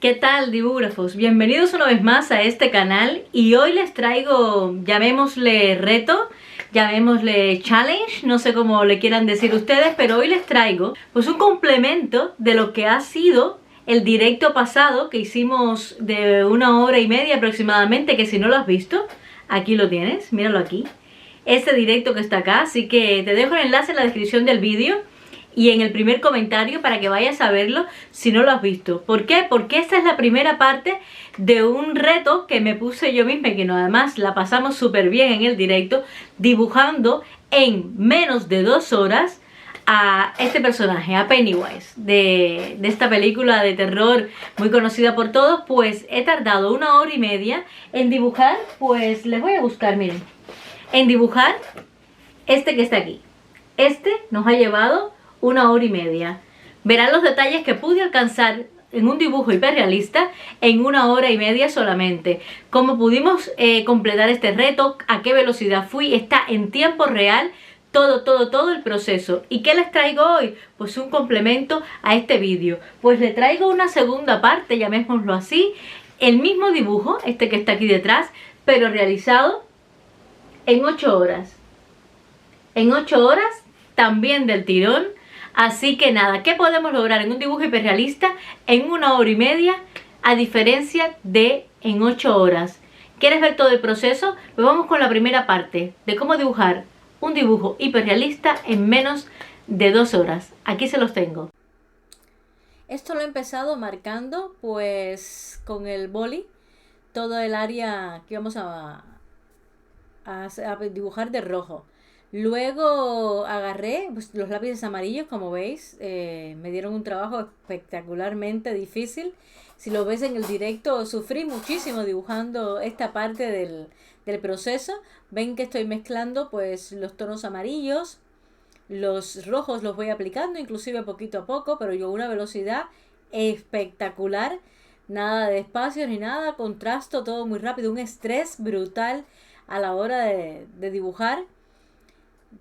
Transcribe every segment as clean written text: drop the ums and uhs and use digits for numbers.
¿Qué tal, dibúgrafos? Bienvenidos una vez más a este canal y hoy les traigo, llamémosle reto, llamémosle challenge, no sé cómo le quieran decir ustedes, pero hoy les traigo pues un complemento de lo que ha sido el directo pasado que hicimos de 1 hora y media aproximadamente, que si no lo has visto, aquí lo tienes, míralo aquí, este directo que está acá, así que te dejo el enlace en la descripción del vídeo y en el primer comentario para que vayas a verlo si no lo has visto. ¿Por qué? Porque esta es la primera parte de un reto que me puse yo misma y que además la pasamos súper bien en el directo, dibujando en menos de 2 horas a este personaje, a Pennywise, de esta película de terror muy conocida por todos. Pues he tardado 1 hora y media en dibujar, pues les voy a buscar, miren, en dibujar este que está aquí. Este nos ha llevado 1 hora y media. Verán los detalles que pude alcanzar en un dibujo hiperrealista en 1 hora y media solamente. Cómo pudimos completar este reto, a qué velocidad fui, está en tiempo real, todo el proceso. ¿Y qué les traigo hoy? Pues un complemento a este vídeo. Pues le traigo una segunda parte, llamémoslo así, el mismo dibujo, este que está aquí detrás, pero realizado en 8 horas. En 8 horas, también del tirón. Así que nada, ¿qué podemos lograr en un dibujo hiperrealista en 1 hora y media a diferencia de en 8 horas? ¿Quieres ver todo el proceso? Pues vamos con la primera parte de cómo dibujar un dibujo hiperrealista en menos de 2 horas. Aquí se los tengo. Esto lo he empezado marcando pues con el boli todo el área que vamos a dibujar de rojo. Luego agarré pues, los lápices amarillos, como veis, me dieron un trabajo espectacularmente difícil. Si lo ves en el directo, sufrí muchísimo dibujando esta parte del proceso. Ven que estoy mezclando pues los tonos amarillos, los rojos los voy aplicando, inclusive poquito a poco, pero yo a una velocidad espectacular. Nada de espacios ni nada, contrasto todo muy rápido, un estrés brutal a la hora de dibujar.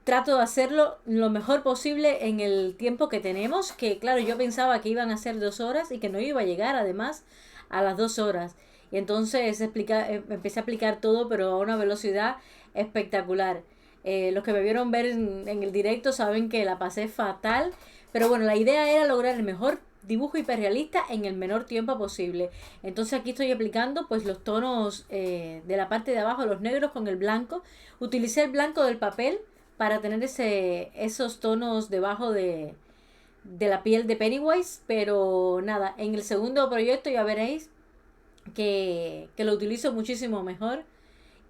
Trato de hacerlo lo mejor posible en el tiempo que tenemos, que claro, yo pensaba que iban a ser 2 horas y que no iba a llegar además a las 2 horas. Y entonces empecé a aplicar todo, pero a una velocidad espectacular. Los que me vieron ver en el directo saben que la pasé fatal, pero bueno, la idea era lograr el mejor dibujo hiperrealista en el menor tiempo posible. Entonces aquí estoy aplicando pues los tonos de la parte de abajo, los negros con el blanco. Utilicé el blanco del papel para tener esos tonos debajo de la piel de Pennywise, pero nada, en el segundo proyecto ya veréis que lo utilizo muchísimo mejor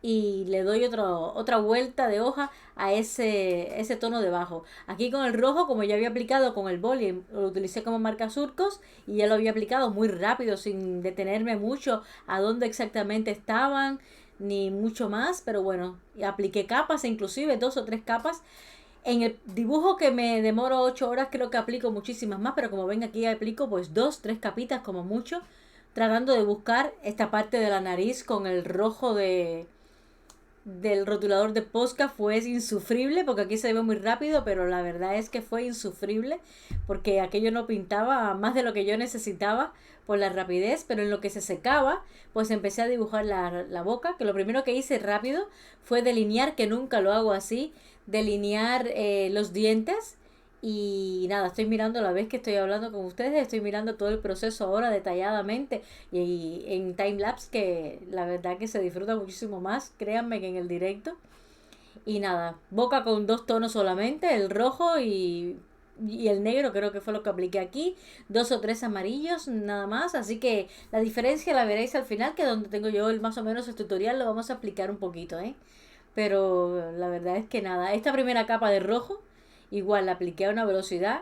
y le doy otra vuelta de hoja a ese tono debajo. Aquí con el rojo, como ya había aplicado con el boli, lo utilicé como marca surcos y ya lo había aplicado muy rápido sin detenerme mucho a dónde exactamente estaban ni mucho más, pero bueno, apliqué capas, inclusive 2 o 3 capas. En el dibujo que me demoro 8 horas creo que aplico muchísimas más, pero como ven aquí aplico pues 2, 3 capitas como mucho, tratando de buscar esta parte de la nariz con el rojo del rotulador de Posca. Fue insufrible porque aquí se ve muy rápido, pero la verdad es que fue insufrible porque aquello no pintaba más de lo que yo necesitaba por la rapidez, pero en lo que se secaba pues empecé a dibujar la boca, que lo primero que hice rápido fue delinear, que nunca lo hago así, delinear los dientes. Y nada, estoy mirando a la vez que estoy hablando con ustedes, estoy mirando todo el proceso ahora detalladamente y en timelapse, que la verdad que se disfruta muchísimo más, créanme, que en el directo. Y nada, boca con 2 tonos solamente, el rojo y el negro creo que fue lo que apliqué aquí, 2 o 3 amarillos nada más, así que la diferencia la veréis al final, que donde tengo yo más o menos el tutorial lo vamos a aplicar un poquito, pero la verdad es que nada, esta primera capa de rojo igual la apliqué a una velocidad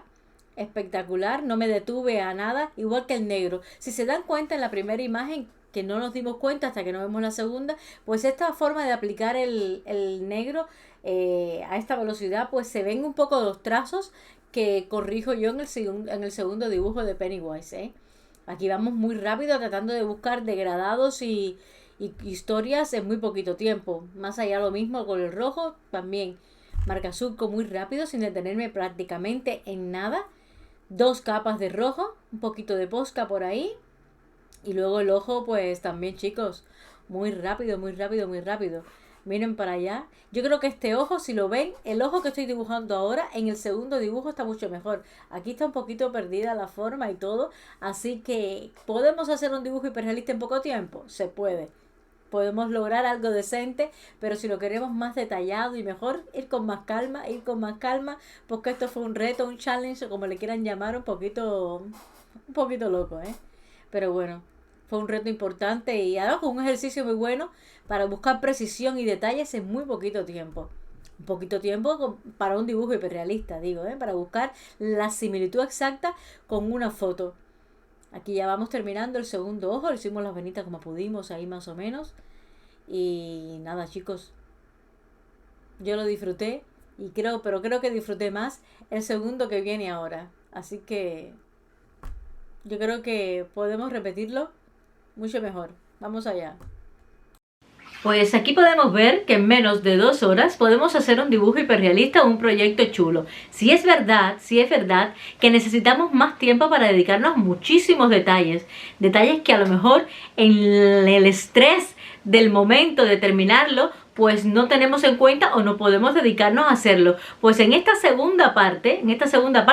espectacular, no me detuve a nada, igual que el negro. Si se dan cuenta en la primera imagen, que no nos dimos cuenta hasta que no vemos la segunda, pues esta forma de aplicar el negro a esta velocidad, pues se ven un poco los trazos que corrijo yo en el segundo dibujo de Pennywise. Aquí vamos muy rápido tratando de buscar degradados y historias en muy poquito tiempo. Más allá lo mismo con el rojo, también marca surco muy rápido sin detenerme prácticamente en nada. 2 capas de rojo, un poquito de Posca por ahí Y luego el ojo, pues también, chicos, muy rápido, muy rápido, muy rápido. Miren para allá. Yo creo que este ojo, si lo ven, el ojo que estoy dibujando ahora, en el segundo dibujo está mucho mejor. Aquí está un poquito perdida la forma y todo. Así que, ¿podemos hacer un dibujo hiperrealista en poco tiempo? Se puede. Podemos lograr algo decente, pero si lo queremos más detallado y mejor, ir con más calma, porque esto fue un reto, un challenge, o como le quieran llamar, un poquito loco, ¿eh? Pero bueno, fue un reto importante y además fue un ejercicio muy bueno para buscar precisión y detalles en muy poquito tiempo. Un poquito tiempo para un dibujo hiperrealista, digo, ¿eh? Para buscar la similitud exacta con una foto. Aquí ya vamos terminando el segundo ojo, le hicimos las venitas como pudimos ahí más o menos. Y nada, chicos, yo lo disfruté pero creo que disfruté más el segundo que viene ahora. Así que yo creo que podemos repetirlo mucho mejor. Vamos allá. Pues aquí podemos ver que en menos de 2 horas podemos hacer un dibujo hiperrealista o un proyecto chulo. Si es verdad que necesitamos más tiempo para dedicarnos a muchísimos detalles. Detalles que a lo mejor en el estrés del momento de terminarlo, pues no tenemos en cuenta o no podemos dedicarnos a hacerlo. Pues en esta segunda parte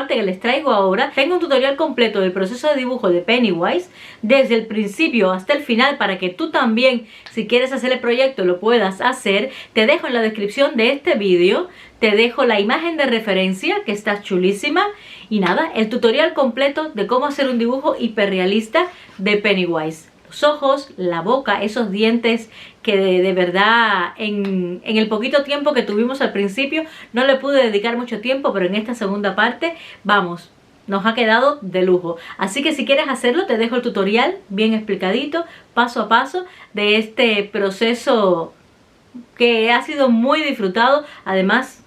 que les traigo ahora, tengo un tutorial completo del proceso de dibujo de Pennywise, desde el principio hasta el final, para que tú también, si quieres hacer el proyecto, lo puedas hacer. Te dejo en la descripción de este vídeo, te dejo la imagen de referencia, que está chulísima, y nada, el tutorial completo de cómo hacer un dibujo hiperrealista de Pennywise. Los ojos, la boca, esos dientes que de verdad en el poquito tiempo que tuvimos al principio no le pude dedicar mucho tiempo, pero en esta segunda parte, vamos, nos ha quedado de lujo. Así que si quieres hacerlo, te dejo el tutorial bien explicadito, paso a paso, de este proceso que ha sido muy disfrutado. Además,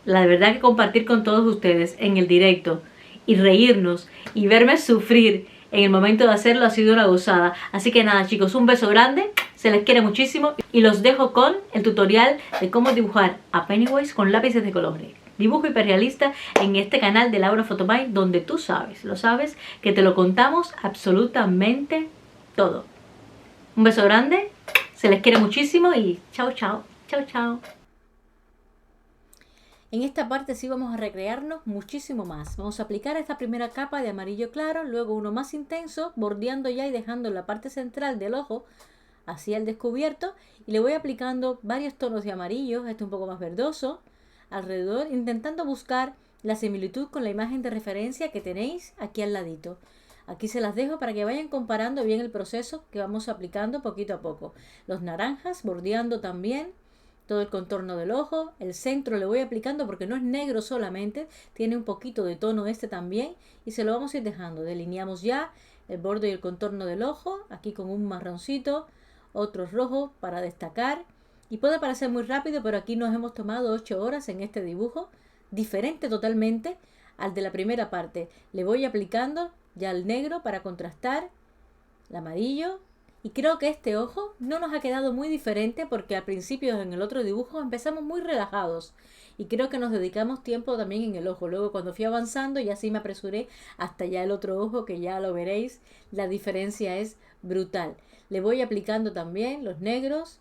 la verdad que compartir con todos ustedes en el directo y reírnos y verme sufrir en el momento de hacerlo ha sido una gozada. Así que nada, chicos, un beso grande, se les quiere muchísimo y los dejo con el tutorial de cómo dibujar a Pennywise con lápices de colores. Dibujo hiperrealista en este canal de Laura Photobuy, donde tú sabes, lo sabes, que te lo contamos absolutamente todo. Un beso grande, se les quiere muchísimo y chao, chao, chao, chao. En esta parte sí vamos a recrearnos muchísimo más. Vamos a aplicar esta primera capa de amarillo claro, luego uno más intenso, bordeando ya y dejando la parte central del ojo hacia el descubierto, y le voy aplicando varios tonos de amarillo, este un poco más verdoso, alrededor, intentando buscar la similitud con la imagen de referencia que tenéis aquí al ladito. Aquí se las dejo para que vayan comparando bien el proceso que vamos aplicando poquito a poco. Los naranjas, bordeando también todo el contorno del ojo. El centro le voy aplicando porque no es negro solamente, tiene un poquito de tono este también, y se lo vamos a ir dejando. Delineamos ya el borde y el contorno del ojo, aquí con un marroncito, otro rojo para destacar. Y puede parecer muy rápido, pero aquí nos hemos tomado 8 horas en este dibujo, diferente totalmente al de la primera parte. Le voy aplicando ya el negro para contrastar, el amarillo. Y creo que este ojo no nos ha quedado muy diferente porque al principio en el otro dibujo empezamos muy relajados. Y creo que nos dedicamos tiempo también en el ojo. Luego cuando fui avanzando y así me apresuré hasta ya el otro ojo, que ya lo veréis. La diferencia es brutal. Le voy aplicando también los negros,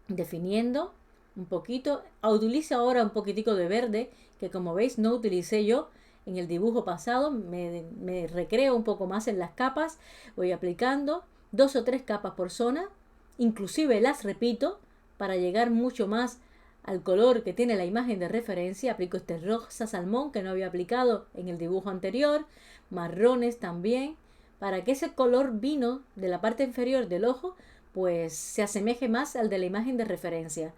definiendo un poquito. Utilizo ahora un poquitico de verde, que como veis no utilicé yo en el dibujo pasado. Me recreo un poco más en las capas. Voy aplicando 2 o 3 capas por zona, inclusive las repito para llegar mucho más al color que tiene la imagen de referencia. Aplico este rosa salmón que no había aplicado en el dibujo anterior, marrones también, para que ese color vino de la parte inferior del ojo pues se asemeje más al de la imagen de referencia.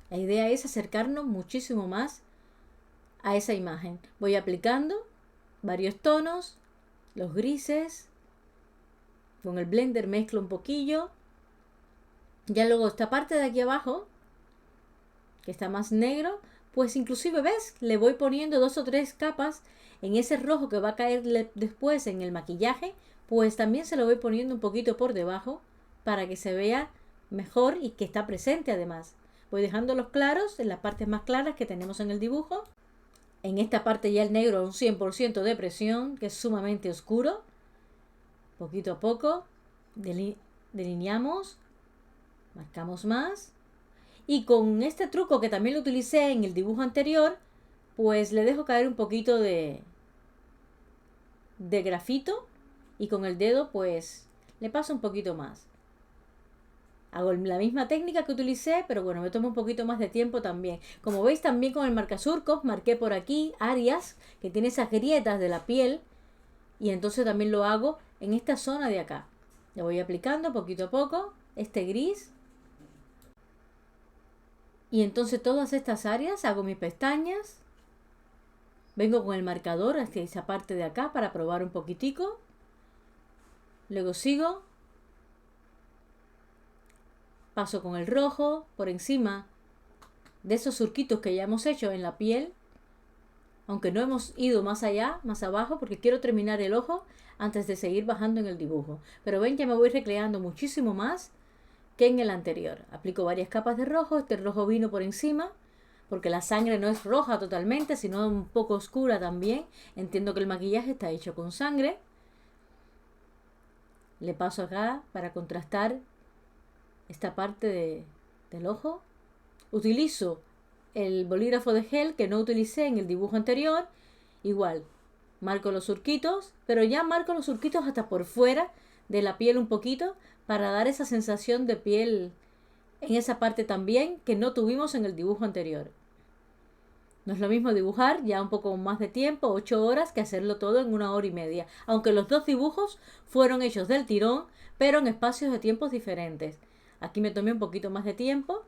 La idea es acercarnos muchísimo más a esa imagen. Voy aplicando varios tonos, los grises. Con el blender mezclo un poquillo. Ya luego esta parte de aquí abajo, que está más negro, pues inclusive ves, le voy poniendo 2 o 3 capas en ese rojo que va a caer después en el maquillaje, pues también se lo voy poniendo un poquito por debajo para que se vea mejor y que está presente además. Voy dejando los claros en las partes más claras que tenemos en el dibujo. En esta parte ya el negro a un 100% de presión, que es sumamente oscuro. Poquito a poco delineamos, marcamos más. Y con este truco que también lo utilicé en el dibujo anterior, pues le dejo caer un poquito de grafito y con el dedo pues le paso un poquito más. Hago la misma técnica que utilicé, pero bueno, me tomo un poquito más de tiempo también. Como veis, también con el marcasurcos marqué por aquí áreas que tiene esas grietas de la piel, y entonces también lo hago en esta zona de acá. Le voy aplicando poquito a poco este gris, y entonces todas estas áreas hago mis pestañas. Vengo con el marcador hacia esa parte de acá para probar un poquitico. Luego sigo. Paso con el rojo por encima de esos surquitos que ya hemos hecho en la piel. Aunque no hemos ido más allá, más abajo, porque quiero terminar el ojo antes de seguir bajando en el dibujo. Pero ven que me voy recreando muchísimo más que en el anterior. Aplico varias capas de rojo. Este rojo vino por encima, porque la sangre no es roja totalmente, sino un poco oscura también. Entiendo que el maquillaje está hecho con sangre. Le paso acá para contrastar esta parte del ojo. Utilizo el bolígrafo de gel que no utilicé en el dibujo anterior. Igual, marco los surquitos, pero ya marco los surquitos hasta por fuera de la piel un poquito, para dar esa sensación de piel en esa parte también que no tuvimos en el dibujo anterior. No es lo mismo dibujar ya un poco más de tiempo, 8 horas, que hacerlo todo en 1 hora y media. Aunque los dos dibujos fueron hechos del tirón, pero en espacios de tiempos diferentes. Aquí me tomé un poquito más de tiempo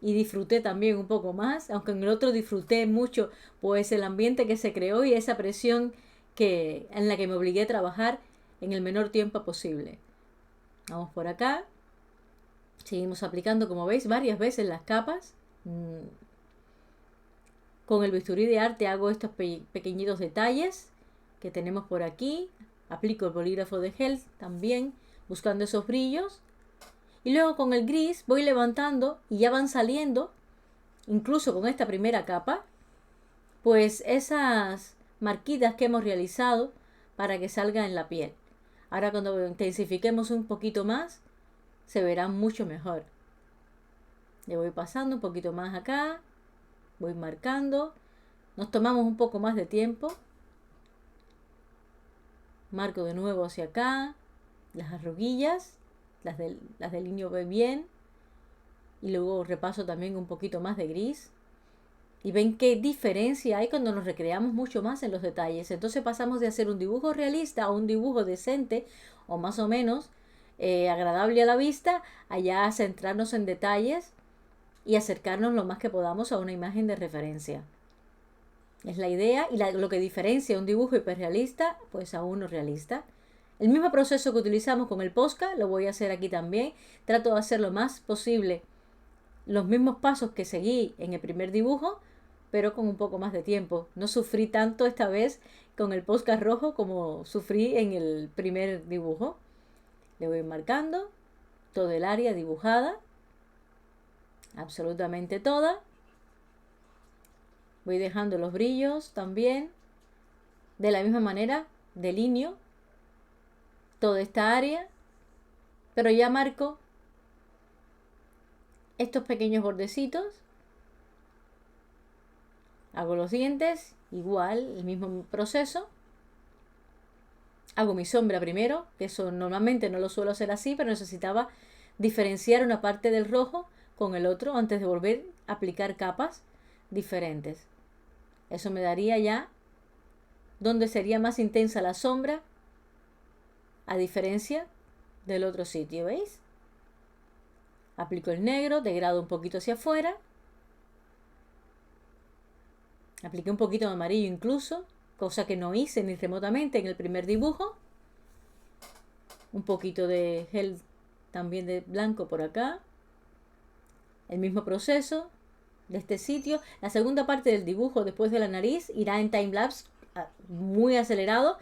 y disfruté también un poco más, aunque en el otro disfruté mucho pues el ambiente que se creó y esa presión en la que me obligué a trabajar en el menor tiempo posible. Vamos por acá. Seguimos aplicando, como veis, varias veces las capas. Con el bisturí de arte hago estos pequeñitos detalles que tenemos por aquí. Aplico el bolígrafo de gel también, buscando esos brillos. Y luego con el gris voy levantando y ya van saliendo, incluso con esta primera capa, pues esas marquitas que hemos realizado para que salga en la piel. Ahora cuando intensifiquemos un poquito más, se verán mucho mejor. Le voy pasando un poquito más acá, voy marcando, nos tomamos un poco más de tiempo. Marco de nuevo hacia acá, las arruguillas, las delineo bien. Y luego repaso también un poquito más de gris. Y ven qué diferencia hay cuando nos recreamos mucho más en los detalles. Entonces pasamos de hacer un dibujo realista a un dibujo decente, o más o menos agradable a la vista, allá a centrarnos en detalles y acercarnos lo más que podamos a una imagen de referencia. Es la idea y lo que diferencia un dibujo hiperrealista pues a uno realista. El mismo proceso que utilizamos con el Posca lo voy a hacer aquí también. Trato de hacer lo más posible los mismos pasos que seguí en el primer dibujo, pero con un poco más de tiempo. No sufrí tanto esta vez con el Posca rojo como sufrí en el primer dibujo. Le voy marcando todo el área dibujada, absolutamente toda. Voy dejando los brillos también. De la misma manera delineo toda esta área, pero ya marco estos pequeños bordecitos. Hago los dientes, igual, el mismo proceso. Hago mi sombra primero, que eso normalmente no lo suelo hacer así, pero necesitaba diferenciar una parte del rojo con el otro antes de volver a aplicar capas diferentes. Eso me daría ya donde sería más intensa la sombra, a diferencia del otro sitio, ¿veis? Aplico el negro, degrado un poquito hacia afuera. Apliqué un poquito de amarillo incluso, cosa que no hice ni remotamente en el primer dibujo. Un poquito de gel también de blanco por acá. El mismo proceso de este sitio. La segunda parte del dibujo después de la nariz irá en timelapse muy acelerado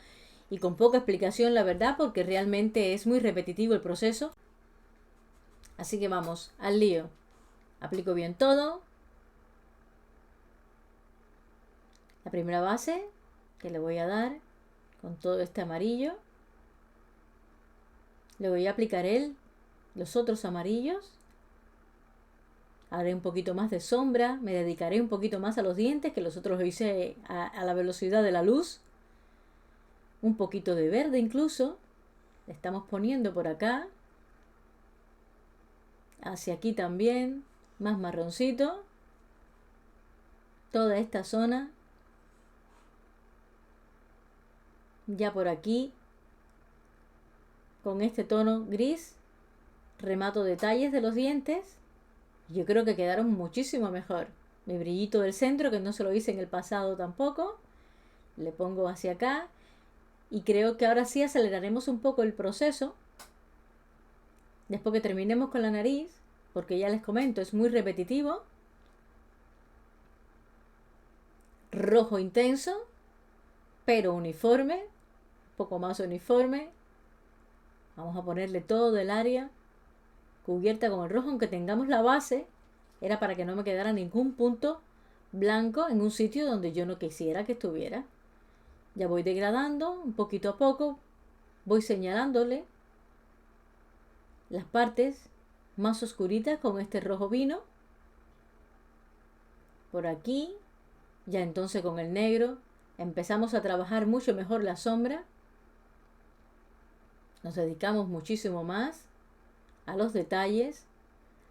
y con poca explicación, la verdad, porque realmente es muy repetitivo el proceso. Así que vamos al lío. Aplico bien todo. La primera base que le voy a dar con todo este amarillo. Luego ya aplicaré los otros amarillos. Haré un poquito más de sombra. Me dedicaré un poquito más a los dientes, que los otros lo hice a la velocidad de la luz. Un poquito de verde incluso. Le estamos poniendo por acá. Hacia aquí también. Más marroncito. Toda esta zona. Ya por aquí. Con este tono gris. Remato detalles de los dientes. Yo creo que quedaron muchísimo mejor. Mi brillito del centro, que no se lo hice en el pasado tampoco. Le pongo hacia acá. Y creo que ahora sí aceleraremos un poco el proceso. Después que terminemos con la nariz. Porque ya les comento, es muy repetitivo. Rojo intenso. Pero uniforme. Un poco más uniforme. Vamos a ponerle todo el área cubierta con el rojo, aunque tengamos la base. Era para que no me quedara ningún punto blanco en un sitio donde yo no quisiera que estuviera. Ya voy degradando un poquito a poco. Voy señalándole las partes más oscuritas con este rojo vino. Por aquí. Ya entonces con el negro empezamos a trabajar mucho mejor la sombra. Nos dedicamos muchísimo más a los detalles,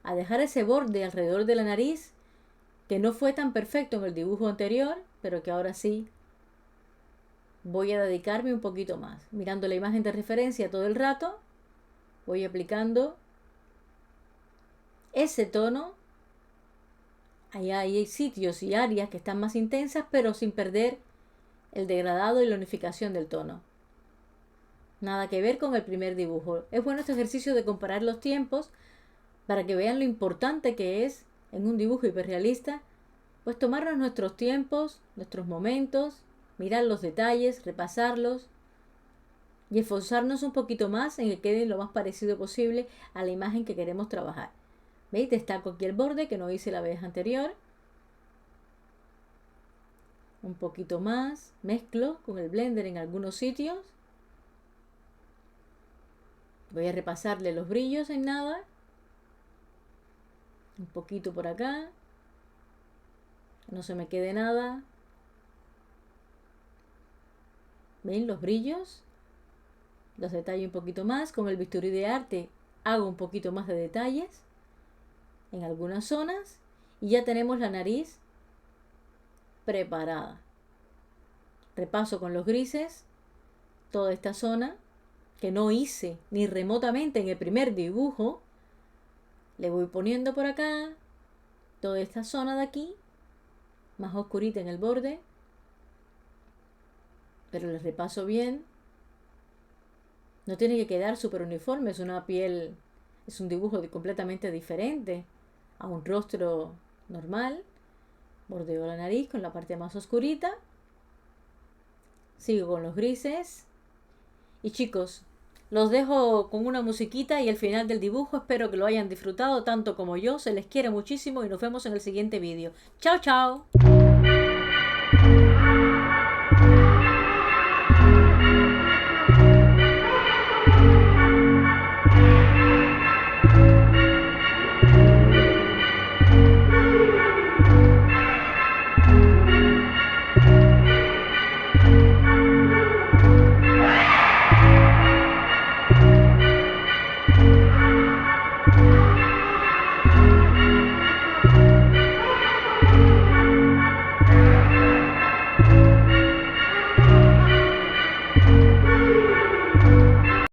a dejar ese borde alrededor de la nariz que no fue tan perfecto en el dibujo anterior, pero que ahora sí voy a dedicarme un poquito más. Mirando la imagen de referencia todo el rato, voy aplicando ese tono. Allá hay sitios y áreas que están más intensas, pero sin perder el degradado y la unificación del tono. Nada que ver con el primer dibujo. Es bueno este ejercicio de comparar los tiempos para que vean lo importante que es en un dibujo hiperrealista, pues tomarnos nuestros tiempos, nuestros momentos, mirar los detalles, repasarlos y esforzarnos un poquito más en que quede lo más parecido posible a la imagen que queremos trabajar. ¿Veis? Destaco aquí el borde que no hice la vez anterior. Un poquito más. Mezclo con el blender en algunos sitios. Voy a repasarle los brillos en nada. Un poquito por acá. No se me quede nada. ¿Ven los brillos? Los detallo un poquito más. Con el bisturí de arte hago un poquito más de detalles en algunas zonas. Y ya tenemos la nariz preparada. Repaso con los grises toda esta zona que no hice ni remotamente en el primer dibujo. Le voy poniendo por acá toda esta zona de aquí, más oscurita en el borde, pero le repaso bien. No tiene que quedar súper uniforme, es una piel, es un dibujo completamente diferente a un rostro normal. Bordeo la nariz con la parte más oscurita. Sigo con los grises. Y chicos, los dejo con una musiquita y el final del dibujo. Espero que lo hayan disfrutado tanto como yo. Se les quiere muchísimo y nos vemos en el siguiente vídeo. ¡Chao, chao!